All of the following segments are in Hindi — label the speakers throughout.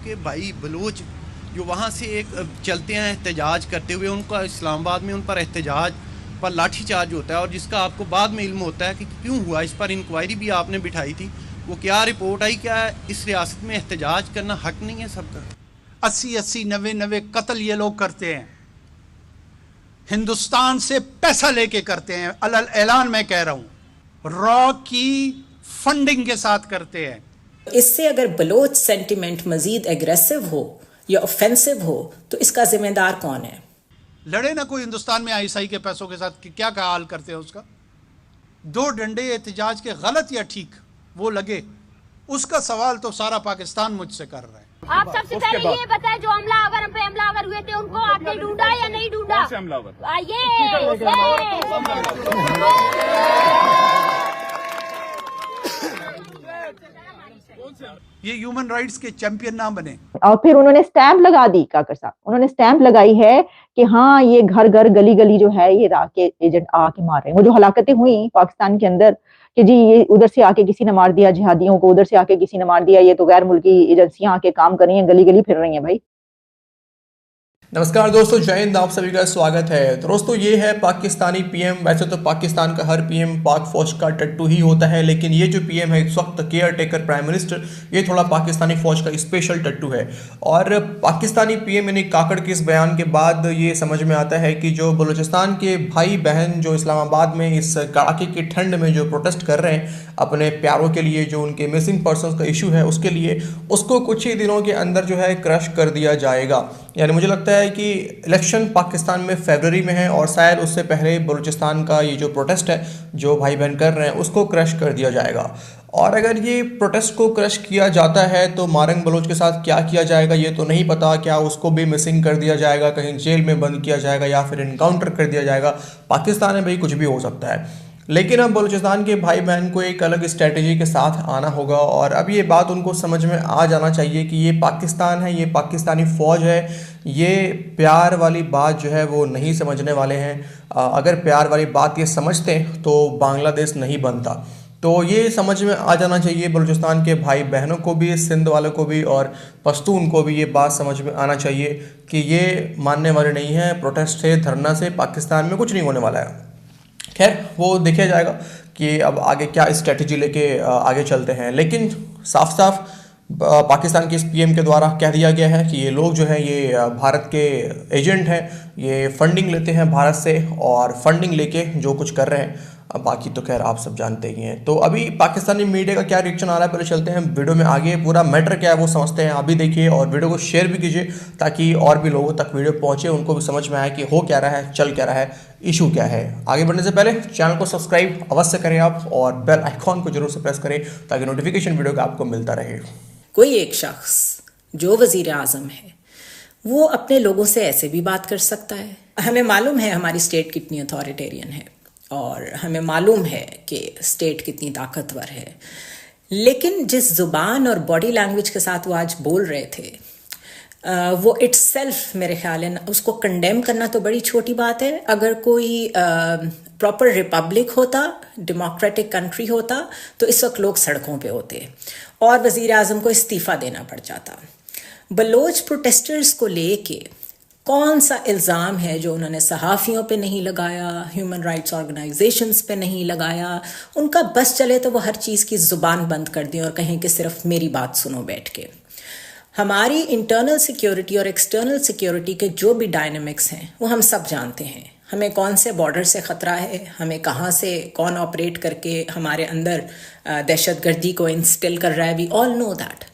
Speaker 1: आपके भाई बलूच जो वहाँ से एक चलते हैं एहतजाज करते हुए, उनका इस्लामाबाद में उन पर एहतजाज पर लाठी चार्ज होता है और जिसका आपको बाद में इल्म होता है कि क्यों हुआ, इस पर इंक्वायरी भी आपने बिठाई थी, वो क्या रिपोर्ट आई, क्या इस रियासत में एहतजाज करना हक नहीं है सबका?
Speaker 2: 80-80, 90-90 कत्ल ये लोग करते हैं, हिंदुस्तान से पैसा लेके करते हैं। अलल ऐलान मैं कह रहा हूं, रॉ की फंडिंग के साथ करते हैं।
Speaker 3: इससे अगर बलोच सेंटिमेंट मजीद एग्रेसिव हो या ऑफेंसिव हो तो इसका जिम्मेदार कौन है?
Speaker 2: लड़े ना कोई हिंदुस्तान में आईएसआई के पैसों के साथ, क्या हाल करते हैं उसका। 2 डंडे एहतजाज के गलत या ठीक वो लगे, उसका सवाल तो सारा पाकिस्तान मुझसे कर रहा है।
Speaker 4: आप सबसे पहले ये बताएं, जो हमलावर हम पे हमलावर हुए थे उनको आपने ढूंढा या नहीं ढूंढा?
Speaker 2: ये ह्यूमन राइट्स के चैंपियन ना बने।
Speaker 5: और फिर उन्होंने स्टैंप लगा दी, काकर साहब, उन्होंने स्टैंप लगाई है कि हाँ ये घर घर गली गली जो है ये राह के एजेंट आके मार रहे हैं। वो जो हलाकतें हुई पाकिस्तान के अंदर कि जी ये उधर से आके किसी ने मार दिया जिहादियों को, उधर से आके किसी ने मार दिया, ये तो गैर मुल्की एजेंसियां आके काम कर रही हैं, गली गली फिर रही हैं भाई।
Speaker 6: नमस्कार दोस्तों, जय हिंद, आप सभी का स्वागत है। तो दोस्तों ये है पाकिस्तानी पीएम। वैसे तो पाकिस्तान का हर पीएम पाक फौज का टट्टू ही होता है, लेकिन ये जो पीएम है इस वक्त केयर टेकर प्राइम मिनिस्टर, ये थोड़ा पाकिस्तानी फौज का स्पेशल टट्टू है। और पाकिस्तानी पीएम यानी काकड़ के इस बयान के बाद ये समझ में आता है कि जो बलूचिस्तान के भाई बहन जो इस्लामाबाद में इस कड़ाके की ठंड में जो प्रोटेस्ट कर रहे हैं अपने प्यारों के लिए, जो उनके मिसिंग पर्सनस का इशू है उसके लिए, उसको कुछ ही दिनों के अंदर जो है क्रश कर दिया जाएगा। यानी मुझे लगता है कि इलेक्शन पाकिस्तान में फरवरी में है और शायद उससे पहले बलूचिस्तान का ये जो प्रोटेस्ट है जो भाई बहन कर रहे हैं उसको क्रश कर दिया जाएगा। और अगर ये प्रोटेस्ट को क्रश किया जाता है तो मारंग बलोच के साथ क्या किया जाएगा ये तो नहीं पता। क्या उसको भी मिसिंग कर दिया जाएगा, कहीं जेल में बंद किया जाएगा या फिर इनकाउंटर कर दिया जाएगा। पाकिस्तान में भाई कुछ भी हो सकता है, लेकिन अब बलूचिस्तान के भाई बहन को एक अलग स्ट्रेटजी के साथ आना होगा। और अब ये बात उनको समझ में आ जाना चाहिए कि ये पाकिस्तान है, ये पाकिस्तानी फ़ौज है, ये प्यार वाली बात जो है वो नहीं समझने वाले हैं। अगर प्यार वाली बात ये समझते तो बांग्लादेश नहीं बनता। तो ये समझ में आ जाना चाहिए बलूचिस्तान के भाई बहनों को भी, सिंध वालों को भी और पश्तून को भी ये बात समझ में आना चाहिए कि ये मानने वाले नहीं हैं। प्रोटेस्ट से, धरना से पाकिस्तान में कुछ नहीं होने वाला है। खैर वो देखा जाएगा कि अब आगे क्या स्ट्रेटजी लेके आगे चलते हैं। लेकिन साफ साफ पाकिस्तान के इस पीएम के द्वारा कह दिया गया है कि ये लोग जो है ये भारत के एजेंट हैं, ये फंडिंग लेते हैं भारत से और फंडिंग लेके जो कुछ कर रहे हैं। बाकी तो खैर आप सब जानते ही हैं। तो अभी पाकिस्तानी मीडिया का क्या रिएक्शन आ रहा है, पहले चलते हैं वीडियो में आगे। पूरा मैटर क्या है वो समझते हैं, अभी देखिए और वीडियो को शेयर भी कीजिए ताकि और भी लोगों तक वीडियो पहुंचे, उनको भी समझ में आए कि हो क्या रहा है, चल क्या रहा है, इशू क्या है। आगे बढ़ने से पहले चैनल को सब्सक्राइब अवश्य करें आप और बेल आइकॉन को जरूर से प्रेस करें ताकि नोटिफिकेशन वीडियो का आपको मिलता रहे।
Speaker 3: कोई एक शख्स जो वजीर आजम है वो अपने लोगों से ऐसे भी बात कर सकता है। हमें मालूम है हमारी स्टेट कितनी अथॉरिटेरियन है और हमें मालूम है कि स्टेट कितनी ताकतवर है, लेकिन जिस जुबान और बॉडी लैंग्वेज के साथ वो आज बोल रहे थे वो इट्सेल्फ मेरे ख्याल है उसको कंडेम करना तो बड़ी छोटी बात है। अगर कोई प्रॉपर रिपब्लिक होता, डेमोक्रेटिक कंट्री होता तो इस वक्त लोग सड़कों पे होते और वजीर आजम को इस्तीफा देना पड़ जाता। बलोच प्रोटेस्टर्स को लेके कौन सा इल्ज़ाम है जो उन्होंने सहाफ़ियों पे नहीं लगाया, ह्यूमन राइट्स ऑर्गेनाइजेशंस पे नहीं लगाया। उनका बस चले तो वो हर चीज़ की ज़ुबान बंद कर दें और कहें कि सिर्फ मेरी बात सुनो बैठ के। हमारी इंटरनल सिक्योरिटी और एक्सटर्नल सिक्योरिटी के जो भी डायनामिक्स हैं वो हम सब जानते हैं। हमें कौन से बॉर्डर से ख़तरा है, हमें कहाँ से कौन ऑपरेट करके हमारे अंदर दहशतगर्दी को इंस्टिल कर रहा है, we all know that.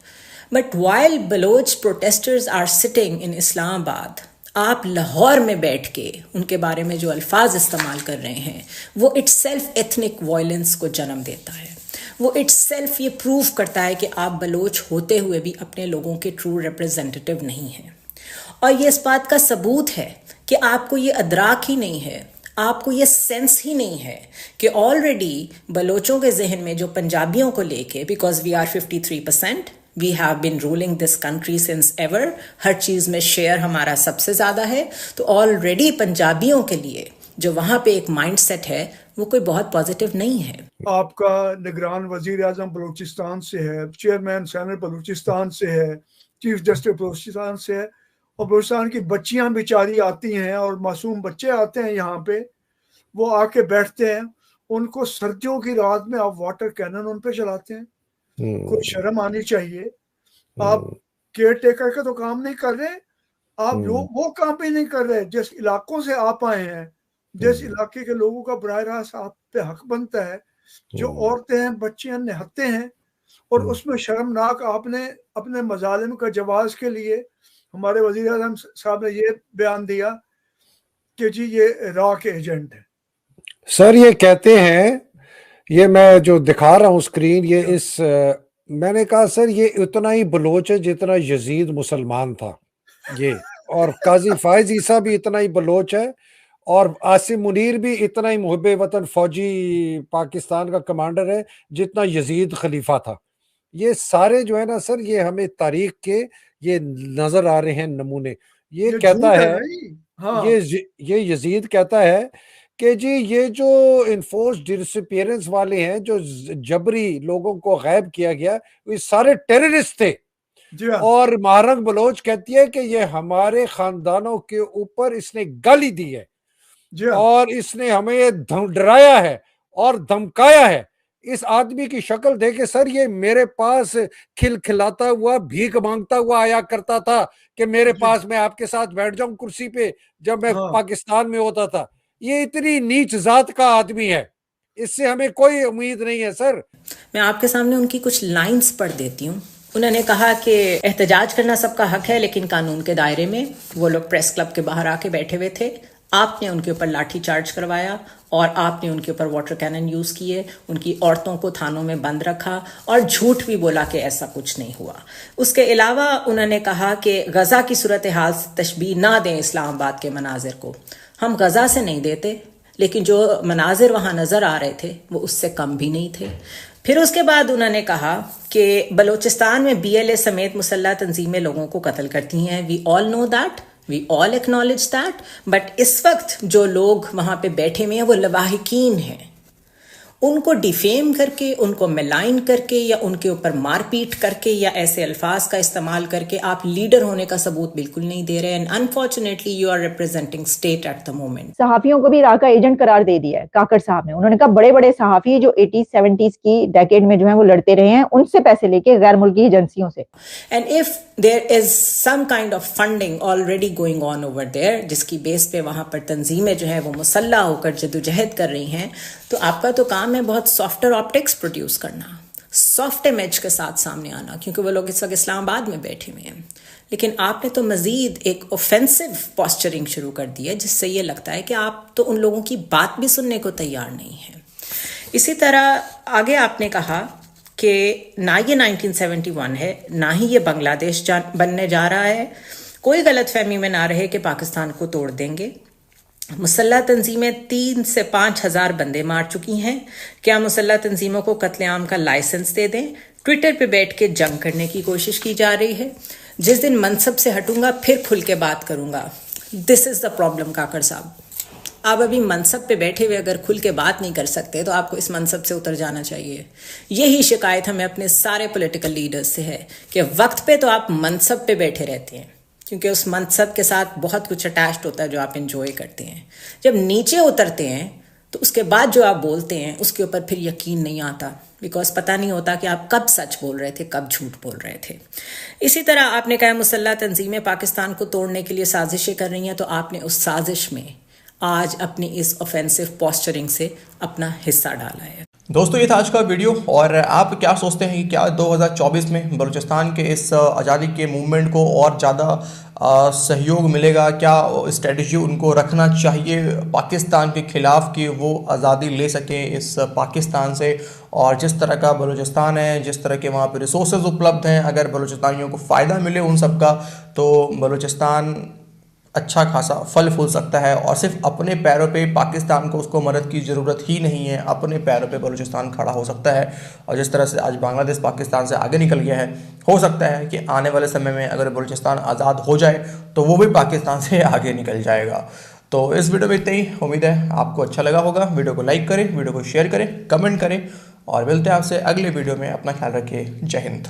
Speaker 3: But while Baloch protesters are sitting in Islamabad, आप लाहौर में बैठ के उनके बारे में जो अल्फाज इस्तेमाल कर रहे हैं वो इट्सेल्फ एथनिक वायलेंस को जन्म देता है। वो इट्सेल्फ ये प्रूव करता है कि आप बलोच होते हुए भी अपने लोगों के ट्रू रिप्रेजेंटेटिव नहीं हैं। और ये इस बात का सबूत है कि आपको ये अदराक ही नहीं है, आपको ये सेंस ही नहीं है कि ऑलरेडी बलोचों के जहन में जो पंजाबियों को लेके, because we are 53%, we have been ruling this country since ever, हर चीज़ में शेयर हमारा सबसे ज़्यादा है, तो ऑलरेडी पंजाबियों के लिए जो वहाँ पे एक माइंडसेट है वो कोई बहुत पॉजिटिव नहीं है।
Speaker 7: आपका निगरान वजीर आजम बलूचिस्तान से है, चेयरमैन सेनेट बलूचिस्तान से है, चीफ जस्टिस बलूचिस्तान से है, और बलूचिस्तान की बच्चियां बेचारी आती हैं और मासूम बच्चे आते हैं यहाँ पे, वो आके बैठते हैं, उनको सर्दियों की रात में आप वाटर कैनन उन पे चलाते हैं। कोई शर्म आनी चाहिए। आप केयर टेकर का तो काम नहीं कर रहे, आप लोग वो काम भी नहीं कर रहे। जिस इलाकों से आप आए हैं, जिस इलाके के लोगों का बराह रास्त आप पे हक बनता है, जो औरतें हैं, बच्चे हैं, निहत्ते हैं, और उसमें शर्मनाक आपने अपने मजालिम का जवाज के लिए हमारे वजीर आज़म साहब ने ये बयान दिया कि जी ये इराक एजेंट है।
Speaker 8: सर ये कहते हैं, ये मैं जो दिखा रहा हूँ स्क्रीन, ये इस मैंने कहा सर ये उतना ही बलोच है जितना यजीद मुसलमान था ये, और काजी फायज ईसा भी इतना ही बलोच है, और आसिम मुनीर भी इतना ही मुहब्बे वतन फौजी पाकिस्तान का कमांडर है जितना यजीद खलीफा था। ये सारे जो है ना सर, ये हमें तारीख के ये नजर आ रहे हैं नमूने। ये कहता है,
Speaker 7: हाँ।
Speaker 8: ये यजीद कहता है कि जी ये जो इन्फोर्स डिसअपीयरेंस वाले हैं, जो जबरी लोगों को गायब किया गया, ये सारे टेररिस्ट थे। और महारंग बलोच कहती है कि ये हमारे खानदानों के ऊपर इसने गाली दी है, और इसने हमें डराया है और धमकाया है। इस आदमी की शक्ल देखे सर, ये मेरे पास खिलखिलाता हुआ भीख मांगता हुआ आया करता था कि मेरे पास मैं आपके साथ बैठ जाऊं कुर्सी पे, जब मैं पाकिस्तान में होता था। ये इतनी नीच जात का आदमी है, इससे हमें कोई उम्मीद नहीं है सर।
Speaker 3: मैं आपके सामने उनकी कुछ लाइंस पढ़ देती हूँ। उन्होंने कहा कि एहतजाज करना सबका हक है, लेकिन कानून के दायरे में। वो लोग प्रेस क्लब के बाहर आके बैठे हुए थे, आपने उनके ऊपर लाठी चार्ज करवाया और आपने उनके ऊपर वाटर कैनन यूज किए, उनकी औरतों को थानों में बंद रखा और झूठ भी बोला कि ऐसा कुछ नहीं हुआ। उसके अलावा उन्होंने कहा कि गजा की सूरत हाल से तशबीह ना दें इस्लामाबाद के मनाजिर को। हम गजा से नहीं देते, लेकिन जो मनाजिर वहां नजर आ रहे थे वो उससे कम भी नहीं थे। फिर उसके बाद उन्होंने कहा कि बलूचिस्तान में BLA समेत मुसल्लह तंजीमें लोगों को कत्ल करती हैं। We all know that, we all acknowledge that, but इस वक्त जो लोग वहां पे बैठे हुए हैं वो लवाहिकीन हैं। उनको डिफेम करके, उनको मिलाइन करके, या उनके ऊपर मारपीट करके, या ऐसे अल्फाज का इस्तेमाल करके आप लीडर होने का सबूत बिल्कुल नहीं दे रहे हैं। Unfortunately you are representing state at the moment.
Speaker 5: सहाफियों को भी इराक का एजेंट करार दे दिया है काकर साहब ने। उन्होंने कहा बड़े बड़े सहाफी जो 80s 70s की डेकेड में जो है वो लड़ते रहे हैं, उनसे पैसे लेके गैर मुल्की एजेंसियों से।
Speaker 3: And if there is some kind of funding already going on over there, जिसकी बेस पे वहां पर तंजीमें जो है वो मुसल्ला होकर जद्दोजहद कर रही हैं, तो आपका तो काम है बहुत सॉफ्टर ऑप्टिक्स प्रोड्यूस करना, सॉफ्ट इमेज के साथ सामने आना, क्योंकि वो लोग इस वक्त इस्लामाबाद में बैठे हुए हैं। लेकिन आपने तो मजीद एक ऑफेंसिव पॉस्चरिंग शुरू कर दी है, जिससे ये लगता है कि आप तो उन लोगों की बात भी सुनने को तैयार नहीं है। इसी तरह आगे आपने कहा कि ना ये 1971 है, ना ही ये बांग्लादेश बनने जा रहा है। कोई गलतफहमी में ना रहे कि पाकिस्तान को तोड़ देंगे। मुसल्लह तंजीमें 3 से 5 हज़ार बंदे मार चुकी हैं। क्या मुसल्लह तंजीमों को कत्लेआम का लाइसेंस दे दें? ट्विटर पे बैठ के जंग करने की कोशिश की जा रही है। जिस दिन मनसब से हटूंगा फिर खुल के बात करूंगा। दिस इज द प्रॉब्लम काकर साहब। आप अभी मनसब पे बैठे हुए अगर खुल के बात नहीं कर सकते तो आपको इस मनसब से उतर जाना चाहिए। यही शिकायत हमें अपने सारे पॉलिटिकल लीडर्स से है कि वक्त पे तो आप मनसब पे बैठे रहते हैं, क्योंकि उस मनसब के साथ बहुत कुछ अटैच्ड होता है जो आप एंजॉय करते हैं। जब नीचे उतरते हैं तो उसके बाद जो आप बोलते हैं उसके ऊपर फिर यकीन नहीं आता, बिकॉज पता नहीं होता कि आप कब सच बोल रहे थे, कब झूठ बोल रहे थे। इसी तरह आपने कहा मुसल्लह तंजीमें पाकिस्तान को तोड़ने के लिए साजिशें कर रही हैं, तो आपने उस साजिश में आज अपनी इस ऑफेंसिव पोस्चरिंग से अपना हिस्सा डाला है।
Speaker 6: दोस्तों ये था आज का वीडियो, और आप क्या सोचते हैं कि क्या 2024 में बलूचिस्तान के इस आज़ादी के मूवमेंट को और ज़्यादा सहयोग मिलेगा? क्या स्ट्रेटजी उनको रखना चाहिए पाकिस्तान के ख़िलाफ़ कि वो आज़ादी ले सकें इस पाकिस्तान से? और जिस तरह का बलूचिस्तान है, जिस तरह के वहाँ पे रिसोर्सेज उपलब्ध हैं, अगर बलूचिस्तानियों को फ़ायदा मिले उन सब का, तो बलूचिस्तान अच्छा खासा फल फूल सकता है। और सिर्फ अपने पैरों पे पाकिस्तान को उसको मदद की ज़रूरत ही नहीं है, अपने पैरों पे बलूचिस्तान खड़ा हो सकता है। और जिस तरह से आज बांग्लादेश पाकिस्तान से आगे निकल गया है, हो सकता है कि आने वाले समय में अगर बलूचिस्तान आज़ाद हो जाए तो वो भी पाकिस्तान से आगे निकल जाएगा। तो इस वीडियो में इतना ही। उम्मीद है आपको अच्छा लगा होगा। वीडियो को लाइक करें, वीडियो को शेयर करें, कमेंट करें, और मिलते हैं आपसे अगले वीडियो में। अपना ख्याल रखिए। जय हिंद।